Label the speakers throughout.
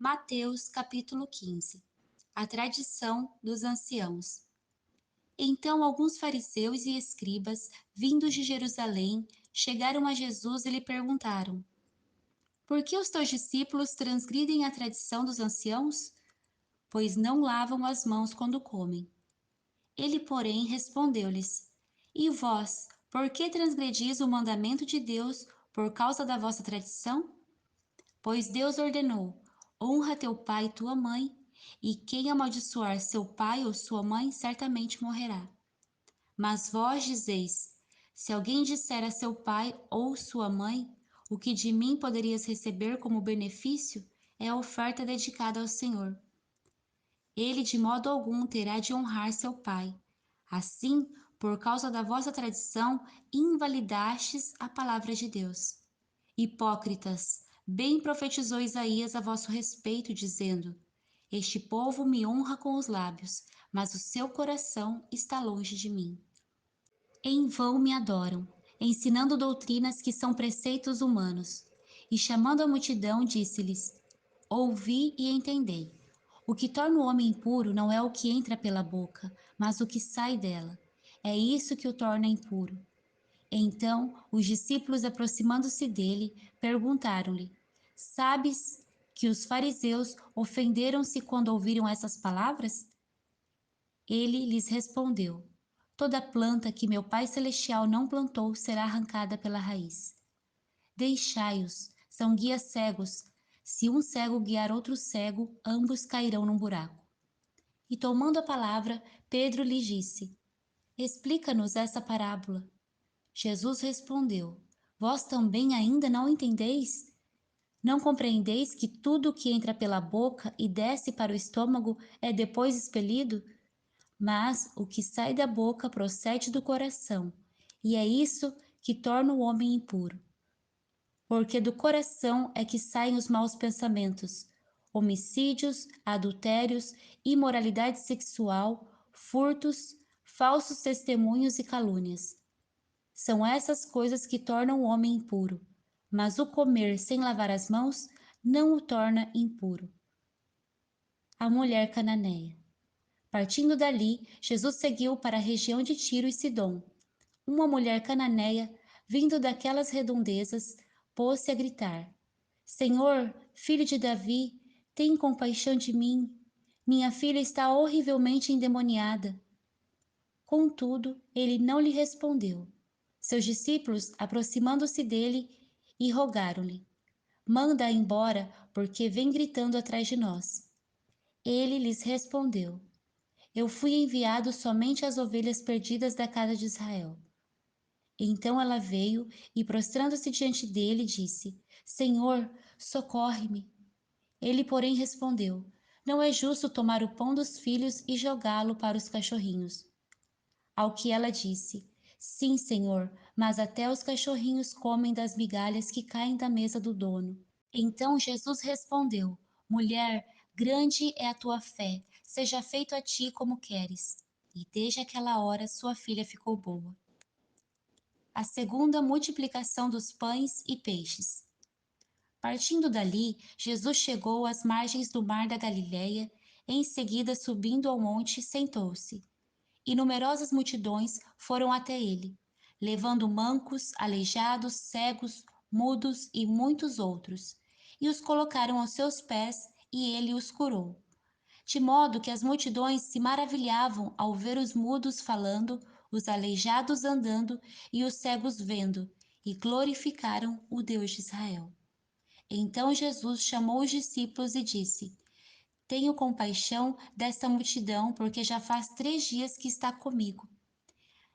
Speaker 1: Mateus capítulo 15. A tradição dos anciãos. Então alguns fariseus e escribas, vindos de Jerusalém, chegaram a Jesus e lhe perguntaram: Por que os teus discípulos transgridem a tradição dos anciãos? Pois não lavam as mãos quando comem. Ele, porém, respondeu-lhes: E vós, por que transgredis o mandamento de Deus por causa da vossa tradição? Pois Deus ordenou: honra teu pai e tua mãe, e quem amaldiçoar seu pai ou sua mãe certamente morrerá. Mas vós dizeis: se alguém disser a seu pai ou sua mãe, o que de mim poderias receber como benefício é a oferta dedicada ao Senhor. Ele de modo algum terá de honrar seu pai. Assim, por causa da vossa tradição, invalidastes a palavra de Deus. Hipócritas, bem profetizou Isaías a vosso respeito, dizendo: Este povo me honra com os lábios, mas o seu coração está longe de mim. Em vão me adoram, ensinando doutrinas que são preceitos humanos. E chamando a multidão, disse-lhes: Ouvi e entendei. O que torna o homem impuro não é o que entra pela boca, mas o que sai dela. É isso que o torna impuro. Então, os discípulos, aproximando-se dele, perguntaram-lhe: Sabes que os fariseus ofenderam-se quando ouviram essas palavras? Ele lhes respondeu: Toda planta que meu Pai Celestial não plantou será arrancada pela raiz. Deixai-os, são guias cegos. Se um cego guiar outro cego, ambos cairão num buraco. E tomando a palavra, Pedro lhe disse: Explica-nos essa parábola. Jesus respondeu: Vós também ainda não entendeis? Não compreendeis que tudo o que entra pela boca e desce para o estômago é depois expelido? Mas o que sai da boca procede do coração, e é isso que torna o homem impuro. Porque do coração é que saem os maus pensamentos, homicídios, adultérios, imoralidade sexual, furtos, falsos testemunhos e calúnias. São essas coisas que tornam o homem impuro, mas o comer sem lavar as mãos não o torna impuro. A mulher cananeia. Partindo dali, Jesus seguiu para a região de Tiro e Sidom. Uma mulher cananeia, vindo daquelas redondezas, pôs-se a gritar: Senhor, filho de Davi, tem compaixão de mim. Minha filha está horrivelmente endemoniada. Contudo, ele não lhe respondeu. Seus discípulos, aproximando-se dele, e rogaram-lhe: Manda-a embora, porque vem gritando atrás de nós. Ele lhes respondeu: Eu fui enviado somente às ovelhas perdidas da casa de Israel. Então ela veio e, prostrando-se diante dele, disse: Senhor, socorre-me. Ele, porém, respondeu: Não é justo tomar o pão dos filhos e jogá-lo para os cachorrinhos. Ao que ela disse: Sim, Senhor, mas até os cachorrinhos comem das migalhas que caem da mesa do dono. Então Jesus respondeu: Mulher, grande é a tua fé, seja feito a ti como queres. E desde aquela hora sua filha ficou boa. A segunda multiplicação dos pães e peixes. Partindo dali, Jesus chegou às margens do mar da Galileia, em seguida, subindo ao monte, sentou-se. E numerosas multidões foram até ele, levando mancos, aleijados, cegos, mudos e muitos outros, e os colocaram aos seus pés, e ele os curou. De modo que as multidões se maravilhavam ao ver os mudos falando, os aleijados andando e os cegos vendo, e glorificaram o Deus de Israel. Então Jesus chamou os discípulos e disse: Tenho compaixão desta multidão, porque já faz 3 dias que está comigo.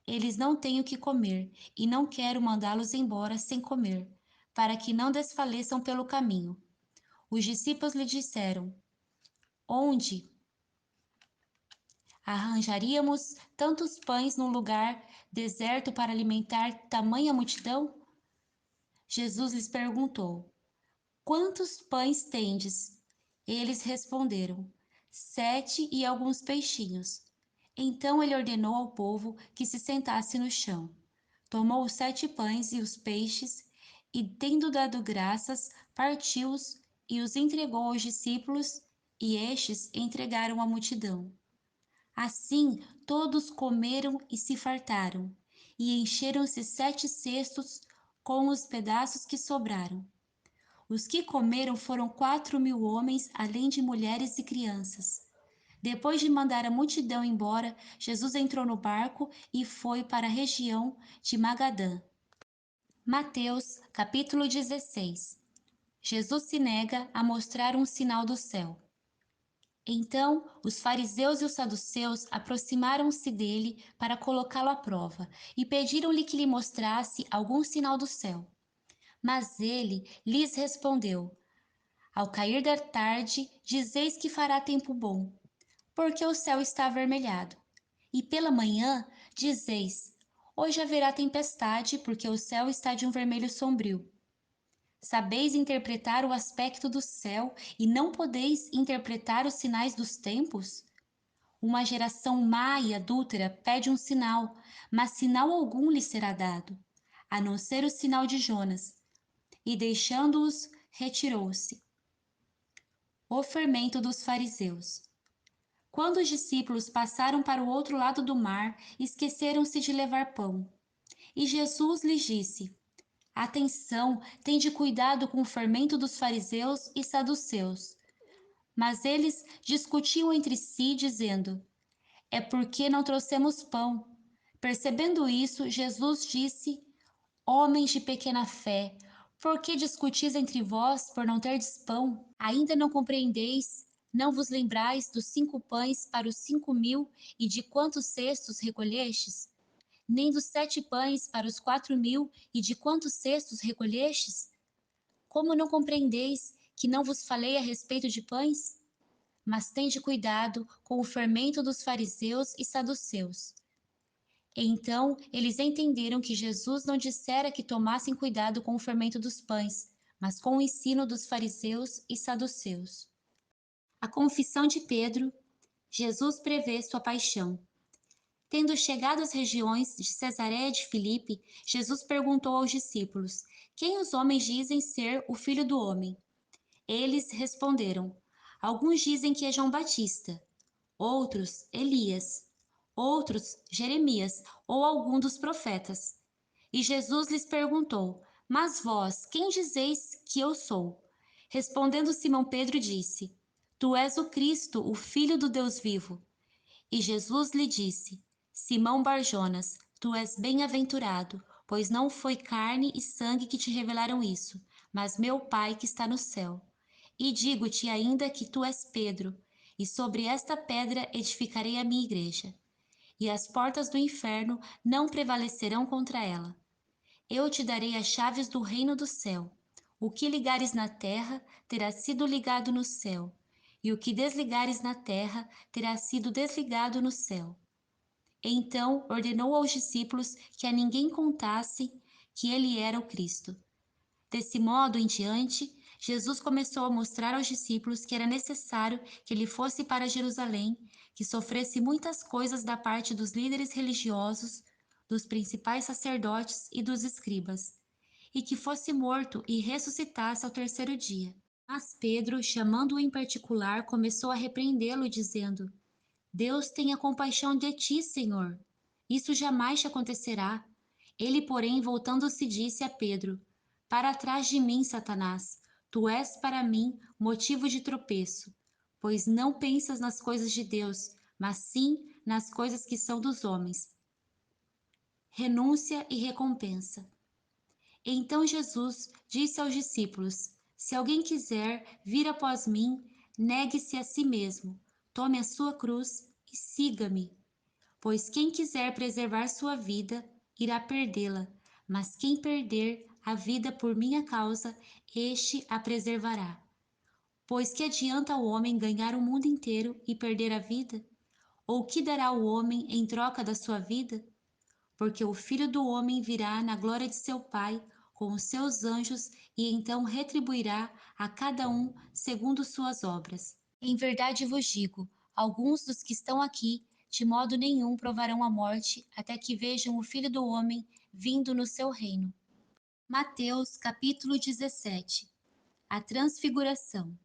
Speaker 1: Eles não têm o que comer, e não quero mandá-los embora sem comer, para que não desfaleçam pelo caminho. Os discípulos lhe disseram: Onde arranjaríamos tantos pães num lugar deserto para alimentar tamanha multidão? Jesus lhes perguntou: Quantos pães tendes? Eles responderam: 7 e alguns peixinhos. Então ele ordenou ao povo que se sentasse no chão. Tomou os 7 pães e os peixes, e tendo dado graças, partiu-os e os entregou aos discípulos, e estes entregaram à multidão. Assim, todos comeram e se fartaram, e encheram-se 7 cestos com os pedaços que sobraram. Os que comeram foram 4.000 homens, além de mulheres e crianças. Depois de mandar a multidão embora, Jesus entrou no barco e foi para a região de Magadã. Mateus, capítulo 16. Jesus se nega a mostrar um sinal do céu. Então, os fariseus e os saduceus aproximaram-se dele para colocá-lo à prova e pediram-lhe que lhe mostrasse algum sinal do céu. Mas ele lhes respondeu: Ao cair da tarde, dizeis que fará tempo bom, porque o céu está avermelhado. E pela manhã, dizeis: Hoje haverá tempestade, porque o céu está de um vermelho sombrio. Sabeis interpretar o aspecto do céu e não podeis interpretar os sinais dos tempos? Uma geração má e adúltera pede um sinal, mas sinal algum lhe será dado, a não ser o sinal de Jonas. E deixando-os, retirou-se. O fermento dos fariseus. Quando os discípulos passaram para o outro lado do mar, esqueceram-se de levar pão. E Jesus lhes disse: Atenção, tende cuidado com o fermento dos fariseus e saduceus. Mas eles discutiam entre si, dizendo: É porque não trouxemos pão. Percebendo isso, Jesus disse: Homens de pequena fé, por que discutis entre vós por não terdes pão? Ainda não compreendeis? Não vos lembrais dos 5 pães para os 5.000 e de quantos cestos recolhestes? Nem dos 7 pães para os 4.000 e de quantos cestos recolhestes? Como não compreendeis que não vos falei a respeito de pães? Mas tende cuidado com o fermento dos fariseus e saduceus. Então eles entenderam que Jesus não dissera que tomassem cuidado com o fermento dos pães, mas com o ensino dos fariseus e saduceus. A confissão de Pedro. Jesus prevê sua paixão. Tendo chegado às regiões de Cesareia de Filipe, Jesus perguntou aos discípulos: Quem os homens dizem ser o Filho do Homem? Eles responderam: Alguns dizem que é João Batista, outros Elias, outros Jeremias ou algum dos profetas. E Jesus lhes perguntou: Mas vós, quem dizeis que eu sou? Respondendo Simão Pedro disse: Tu és o Cristo, o Filho do Deus vivo. E Jesus lhe disse: Simão Barjonas, tu és bem-aventurado, pois não foi carne e sangue que te revelaram isso, mas meu Pai que está no céu. E digo-te ainda que tu és Pedro, e sobre esta pedra edificarei a minha igreja, e as portas do inferno não prevalecerão contra ela. Eu te darei as chaves do reino do céu. O que ligares na terra terá sido ligado no céu, e o que desligares na terra terá sido desligado no céu. Então ordenou aos discípulos que a ninguém contasse que ele era o Cristo. Desse modo em diante, Jesus começou a mostrar aos discípulos que era necessário que ele fosse para Jerusalém, que sofresse muitas coisas da parte dos líderes religiosos, dos principais sacerdotes e dos escribas, e que fosse morto e ressuscitasse ao terceiro dia. Mas Pedro, chamando-o em particular, começou a repreendê-lo, dizendo: Deus tenha compaixão de ti, Senhor. Isso jamais te acontecerá. Ele, porém, voltando-se, disse a Pedro: Para trás de mim, Satanás. Tu és para mim motivo de tropeço, pois não pensas nas coisas de Deus, mas sim nas coisas que são dos homens. Renúncia e recompensa. Então Jesus disse aos discípulos: Se alguém quiser vir após mim, negue-se a si mesmo, tome a sua cruz e siga-me. Pois quem quiser preservar sua vida, irá perdê-la, mas quem perder a vida por minha causa, este a preservará. Pois que adianta ao homem ganhar o mundo inteiro e perder a vida? Ou que dará o homem em troca da sua vida? Porque o Filho do Homem virá na glória de seu Pai com os seus anjos e então retribuirá a cada um segundo suas obras. Em verdade vos digo, alguns dos que estão aqui, de modo nenhum provarão a morte até que vejam o Filho do Homem vindo no seu reino. Mateus capítulo 17. A transfiguração.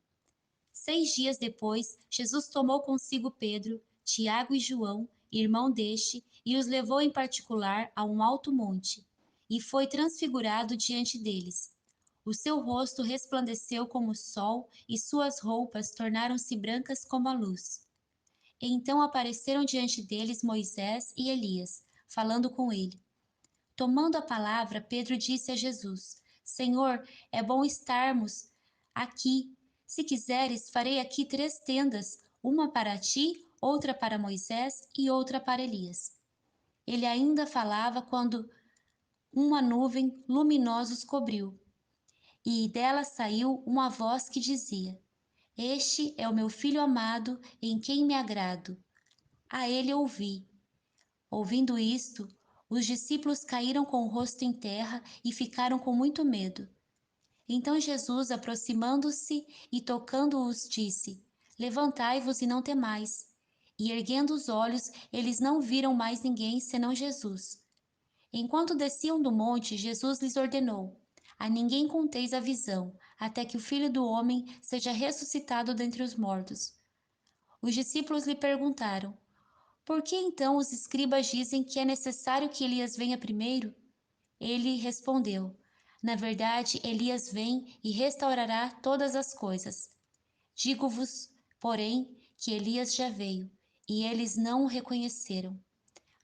Speaker 1: 6 dias depois, Jesus tomou consigo Pedro, Tiago e João, irmão deste, e os levou em particular a um alto monte, e foi transfigurado diante deles. O seu rosto resplandeceu como o sol, e suas roupas tornaram-se brancas como a luz. Então apareceram diante deles Moisés e Elias, falando com ele. Tomando a palavra, Pedro disse a Jesus: Senhor, é bom estarmos aqui. Se quiseres, farei aqui 3 tendas, uma para ti, outra para Moisés e outra para Elias. Ele ainda falava quando uma nuvem luminosa os cobriu, e dela saiu uma voz que dizia: Este é o meu filho amado, em quem me agrado. A ele ouvi. Ouvindo isto, os discípulos caíram com o rosto em terra e ficaram com muito medo. Então Jesus, aproximando-se e tocando-os, disse: Levantai-vos e não temais. E erguendo os olhos, eles não viram mais ninguém senão Jesus. Enquanto desciam do monte, Jesus lhes ordenou: A ninguém conteis a visão, até que o Filho do Homem seja ressuscitado dentre os mortos. Os discípulos lhe perguntaram: Por que então os escribas dizem que é necessário que Elias venha primeiro? Ele respondeu: Na verdade, Elias vem e restaurará todas as coisas. Digo-vos, porém, que Elias já veio, e eles não o reconheceram,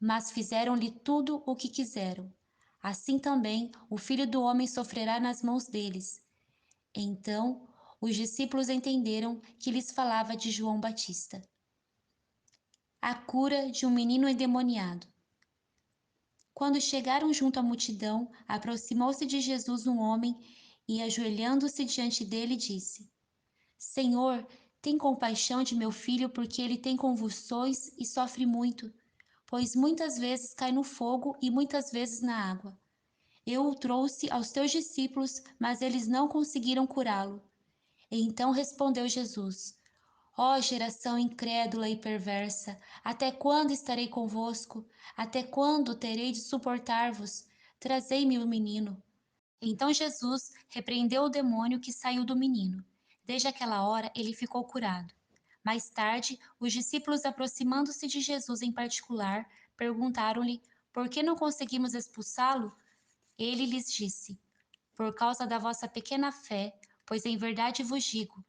Speaker 1: mas fizeram-lhe tudo o que quiseram. Assim também o Filho do Homem sofrerá nas mãos deles. Então os discípulos entenderam que lhes falava de João Batista. A cura de um menino endemoniado. Quando chegaram junto à multidão, aproximou-se de Jesus um homem e, ajoelhando-se diante dele, disse: Senhor, tem compaixão de meu filho, porque ele tem convulsões e sofre muito, pois muitas vezes cai no fogo e muitas vezes na água. Eu o trouxe aos teus discípulos, mas eles não conseguiram curá-lo. Então respondeu Jesus: Ó geração incrédula e perversa, até quando estarei convosco? Até quando terei de suportar-vos? Trazei-me o menino. Então Jesus repreendeu o demônio que saiu do menino. Desde aquela hora ele ficou curado. Mais tarde, os discípulos, aproximando-se de Jesus em particular, perguntaram-lhe: Por que não conseguimos expulsá-lo? Ele lhes disse: Por causa da vossa pequena fé, pois em verdade vos digo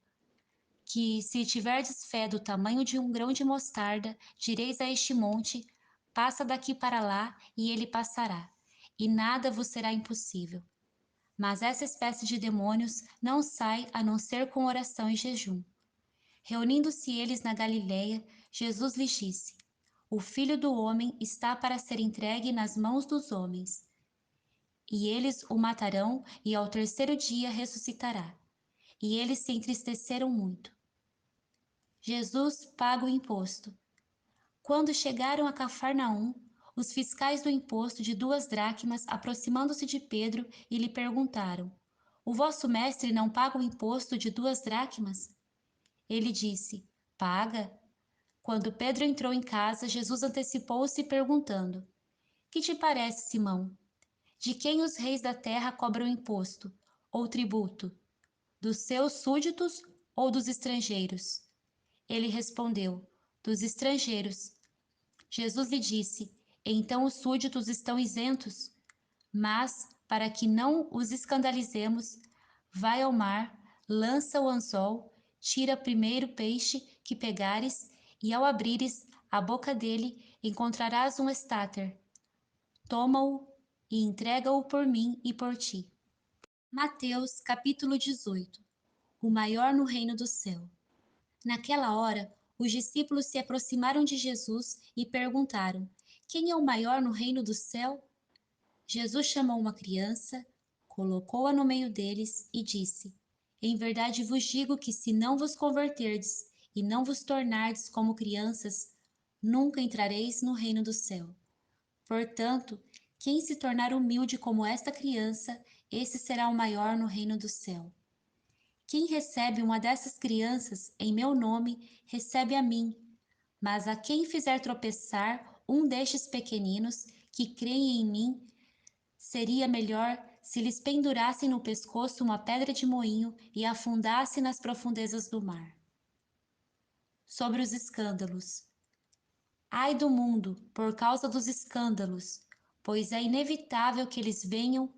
Speaker 1: que, se tiverdes fé do tamanho de um grão de mostarda, direis a este monte: Passa daqui para lá, e ele passará, e nada vos será impossível. Mas essa espécie de demônios não sai a não ser com oração e jejum. Reunindo-se eles na Galiléia, Jesus lhes disse: O Filho do Homem está para ser entregue nas mãos dos homens. E eles o matarão, e ao terceiro dia ressuscitará. E eles se entristeceram muito. Jesus paga o imposto. Quando chegaram a Cafarnaum, os fiscais do imposto de 2 dracmas, aproximando-se de Pedro, e lhe perguntaram: O vosso mestre não paga o imposto de 2 dracmas? Ele disse: Paga. Quando Pedro entrou em casa, Jesus antecipou-se perguntando: Que te parece, Simão? De quem os reis da terra cobram imposto ou tributo? Dos seus súditos ou dos estrangeiros? Ele respondeu: Dos estrangeiros. Jesus lhe disse: Então os súditos estão isentos? Mas, para que não os escandalizemos, vai ao mar, lança o anzol, tira primeiro o peixe que pegares, e ao abrires a boca dele, encontrarás um estáter. Toma-o e entrega-o por mim e por ti. Mateus capítulo 18. O maior no reino do céu. Naquela hora, os discípulos se aproximaram de Jesus e perguntaram: Quem é o maior no reino do céu? Jesus chamou uma criança, colocou-a no meio deles e disse: Em verdade vos digo que, se não vos converterdes e não vos tornardes como crianças, nunca entrareis no reino do céu. Portanto, quem se tornar humilde como esta criança, esse será o maior no reino do céu. Quem recebe uma dessas crianças em meu nome, recebe a mim. Mas a quem fizer tropeçar um destes pequeninos que creem em mim, seria melhor se lhes pendurassem no pescoço uma pedra de moinho e afundasse nas profundezas do mar. Sobre os escândalos. Ai do mundo, por causa dos escândalos, pois é inevitável que eles venham,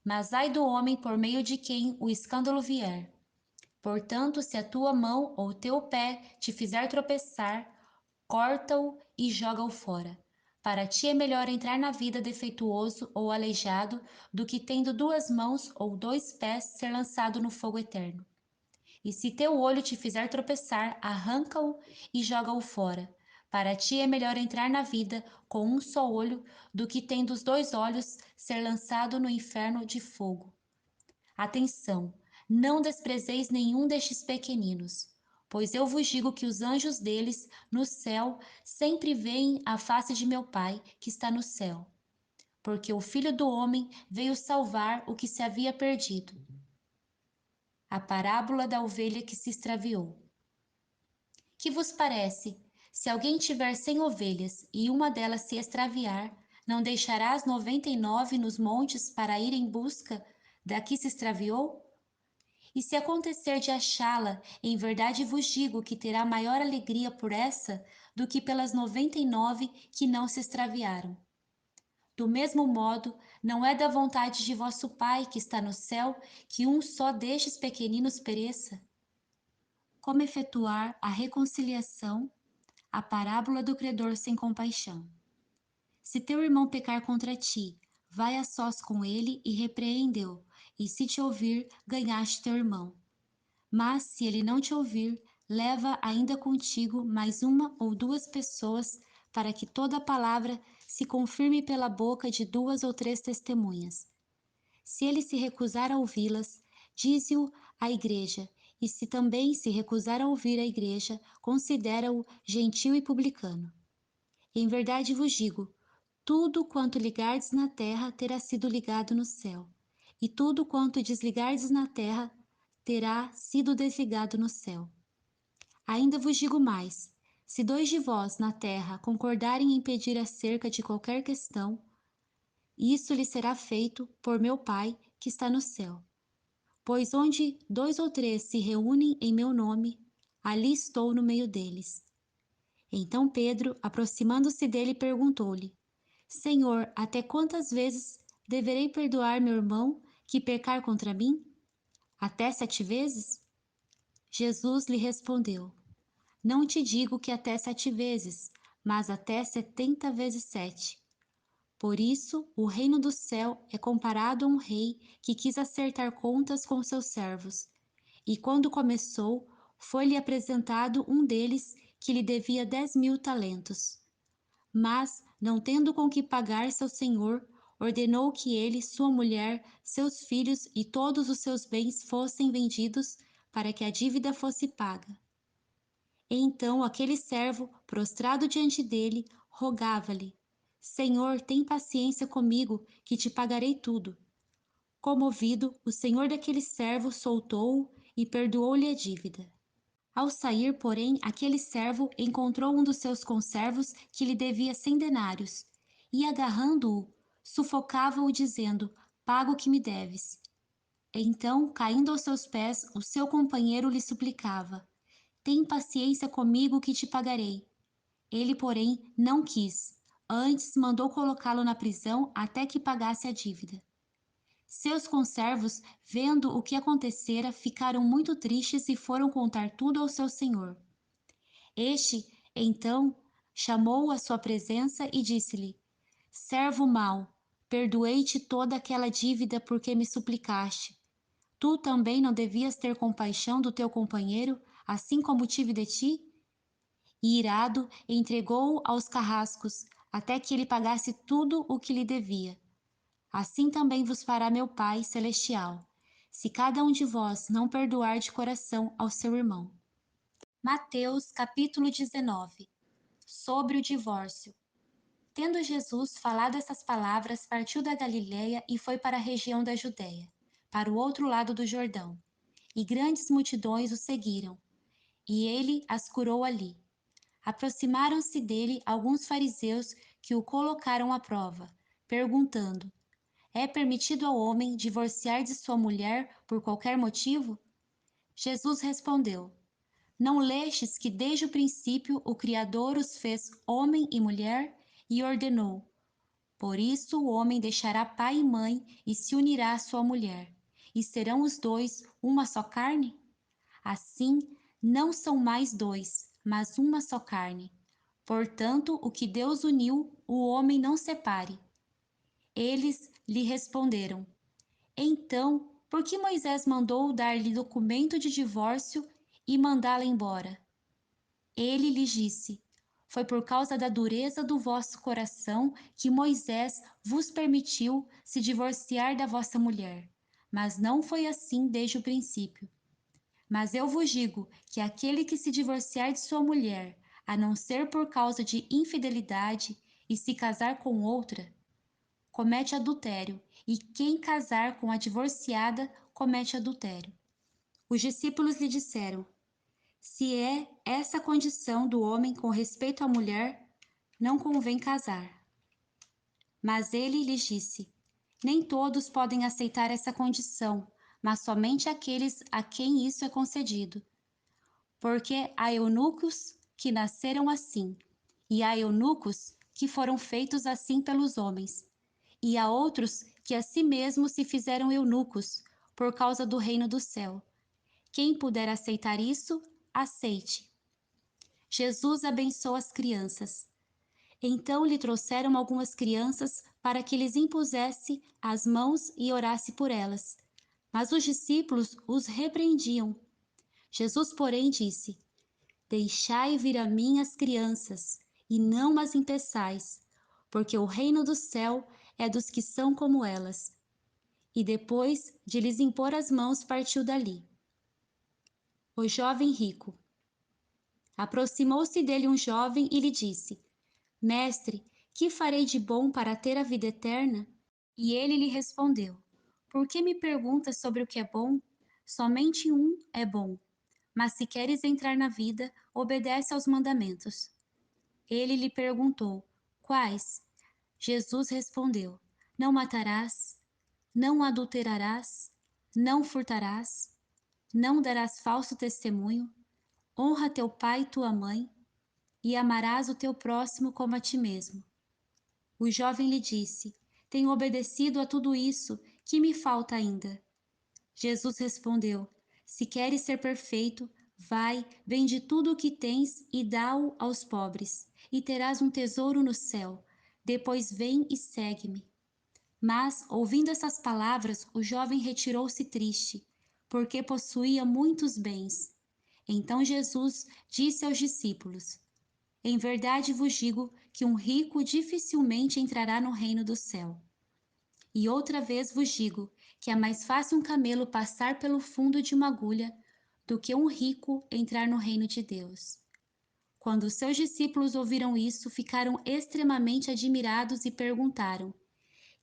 Speaker 1: mas ai do homem por meio de quem o escândalo vier. Portanto, se a tua mão ou teu pé te fizer tropeçar, corta-o e joga-o fora. Para ti é melhor entrar na vida defeituoso ou aleijado do que tendo 2 mãos ou 2 pés ser lançado no fogo eterno. E se teu olho te fizer tropeçar, arranca-o e joga-o fora. Para ti é melhor entrar na vida com um só olho do que tendo os 2 olhos ser lançado no inferno de fogo. Atenção, não desprezeis nenhum destes pequeninos, pois eu vos digo que os anjos deles no céu sempre veem a face de meu Pai que está no céu. Porque o Filho do Homem veio salvar o que se havia perdido. A parábola da ovelha que se extraviou. Que vos parece? Se alguém tiver 100 ovelhas e uma delas se extraviar, não deixará as 99 nos montes para ir em busca da que se extraviou? E se acontecer de achá-la, em verdade vos digo que terá maior alegria por essa do que pelas 99 que não se extraviaram. Do mesmo modo, não é da vontade de vosso Pai que está no céu que um só destes pequeninos pereça? Como efetuar a reconciliação? A parábola do credor sem compaixão. Se teu irmão pecar contra ti, vai a sós com ele e repreende-o, e se te ouvir, ganhaste teu irmão. Mas, se ele não te ouvir, leva ainda contigo mais 1 ou 2 pessoas, para que toda palavra se confirme pela boca de 2 ou 3 testemunhas. Se ele se recusar a ouvi-las, dize-o à igreja, e se também se recusar a ouvir a igreja, considera-o gentil e publicano. Em verdade vos digo, tudo quanto ligardes na terra terá sido ligado no céu, e tudo quanto desligardes na terra terá sido desligado no céu. Ainda vos digo mais: se 2 de vós na terra concordarem em pedir acerca de qualquer questão, isso lhe será feito por meu Pai que está no céu. Pois onde 2 ou 3 se reúnem em meu nome, ali estou no meio deles. Então Pedro, aproximando-se dele, perguntou-lhe: Senhor, até quantas vezes deverei perdoar meu irmão que pecar contra mim? Até 7 vezes? Jesus lhe respondeu: Não te digo que até 7 vezes, mas até 70 vezes 7. Por isso, o reino do céu é comparado a um rei que quis acertar contas com seus servos. E quando começou, foi-lhe apresentado um deles que lhe devia 10.000 talentos. Mas, não tendo com que pagar seu senhor, ordenou que ele, sua mulher, seus filhos e todos os seus bens fossem vendidos para que a dívida fosse paga. Então aquele servo, prostrado diante dele, rogava-lhe: Senhor, tem paciência comigo, que te pagarei tudo. Comovido, o senhor daquele servo soltou-o e perdoou-lhe a dívida. Ao sair, porém, aquele servo encontrou um dos seus conservos que lhe devia 100 denários, e agarrando-o, sufocava-o dizendo: Paga o que me deves. Então, caindo aos seus pés, o seu companheiro lhe suplicava: Tem paciência comigo que te pagarei. Ele, porém, não quis. Antes mandou colocá-lo na prisão até que pagasse a dívida. Seus conservos, vendo o que acontecera, ficaram muito tristes e foram contar tudo ao seu senhor. Este, então, chamou-o à sua presença e disse-lhe: Servo mau, perdoei-te toda aquela dívida porque me suplicaste. Tu também não devias ter compaixão do teu companheiro, assim como tive de ti? E irado, entregou-o aos carrascos, até que ele pagasse tudo o que lhe devia. Assim também vos fará meu Pai celestial, se cada um de vós não perdoar de coração ao seu irmão. Mateus capítulo 19. Sobre o divórcio. Tendo Jesus falado essas palavras, partiu da Galiléia e foi para a região da Judéia, para o outro lado do Jordão. E grandes multidões o seguiram, e ele as curou ali. Aproximaram-se dele alguns fariseus que o colocaram à prova, perguntando: é permitido ao homem divorciar de sua mulher por qualquer motivo? Jesus respondeu: Não lestes que desde o princípio o Criador os fez homem e mulher e ordenou: Por isso o homem deixará pai e mãe e se unirá à sua mulher, e serão os dois uma só carne? Assim, não são mais dois, mas uma só carne. Portanto, o que Deus uniu, o homem não separe. Eles lhe responderam: Então, por que Moisés mandou dar-lhe documento de divórcio e mandá-la embora? Ele lhes disse: Foi por causa da dureza do vosso coração que Moisés vos permitiu se divorciar da vossa mulher. Mas não foi assim desde o princípio. Mas eu vos digo que aquele que se divorciar de sua mulher, a não ser por causa de infidelidade, e se casar com outra, comete adultério, e quem casar com a divorciada comete adultério. Os discípulos lhe disseram: Se é essa a condição do homem com respeito à mulher, não convém casar. Mas ele lhes disse: Nem todos podem aceitar essa condição, mas somente aqueles a quem isso é concedido. Porque há eunucos que nasceram assim, e há eunucos que foram feitos assim pelos homens, e há outros que a si mesmos se fizeram eunucos, por causa do reino do céu. Quem puder aceitar isso, aceite. Jesus abençoa as crianças. Então lhe trouxeram algumas crianças para que lhes impusesse as mãos e orasse por elas. Mas os discípulos os repreendiam. Jesus, porém, disse: Deixai vir a mim as crianças, e não as impeçais, porque o reino do céu é dos que são como elas. E depois de lhes impor as mãos, partiu dali. O jovem rico. Aproximou-se dele um jovem e lhe disse: Mestre, que farei de bom para ter a vida eterna? E ele lhe respondeu: Por que me perguntas sobre o que é bom? Somente um é bom. Mas se queres entrar na vida, obedece aos mandamentos. Ele lhe perguntou: Quais? Jesus respondeu: Não matarás, não adulterarás, não furtarás, não darás falso testemunho, honra teu pai e tua mãe, e amarás o teu próximo como a ti mesmo. O jovem lhe disse: Tenho obedecido a tudo isso, que me falta ainda? Jesus respondeu: Se queres ser perfeito, vai, vende tudo o que tens e dá-o aos pobres, e terás um tesouro no céu. Depois vem e segue-me. Mas, ouvindo essas palavras, o jovem retirou-se triste, porque possuía muitos bens. Então Jesus disse aos discípulos: Em verdade vos digo que um rico dificilmente entrará no reino do céu. E outra vez vos digo que é mais fácil um camelo passar pelo fundo de uma agulha do que um rico entrar no reino de Deus. Quando os seus discípulos ouviram isso, ficaram extremamente admirados e perguntaram: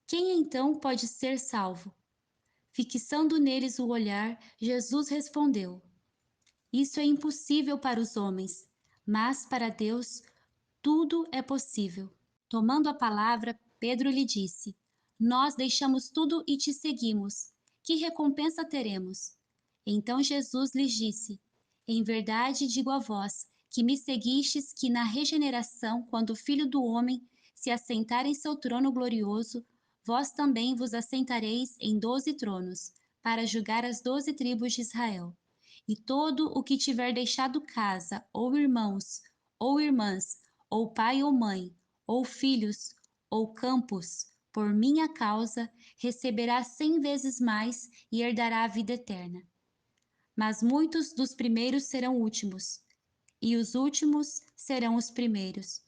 Speaker 1: Quem então pode ser salvo? Fixando neles o olhar, Jesus respondeu: Isso é impossível para os homens, mas para Deus tudo é possível. Tomando a palavra, Pedro lhe disse: Nós deixamos tudo e te seguimos. Que recompensa teremos? Então Jesus lhes disse: Em verdade digo a vós, que me seguistes, que na regeneração, quando o Filho do Homem se assentar em seu trono glorioso, vós também vos assentareis em 12 tronos, para julgar as 12 tribos de Israel. E todo o que tiver deixado casa, ou irmãos, ou irmãs, ou pai ou mãe, ou filhos, ou campos, por minha causa, receberá 100 vezes mais e herdará a vida eterna. Mas muitos dos primeiros serão últimos, e os últimos serão os primeiros.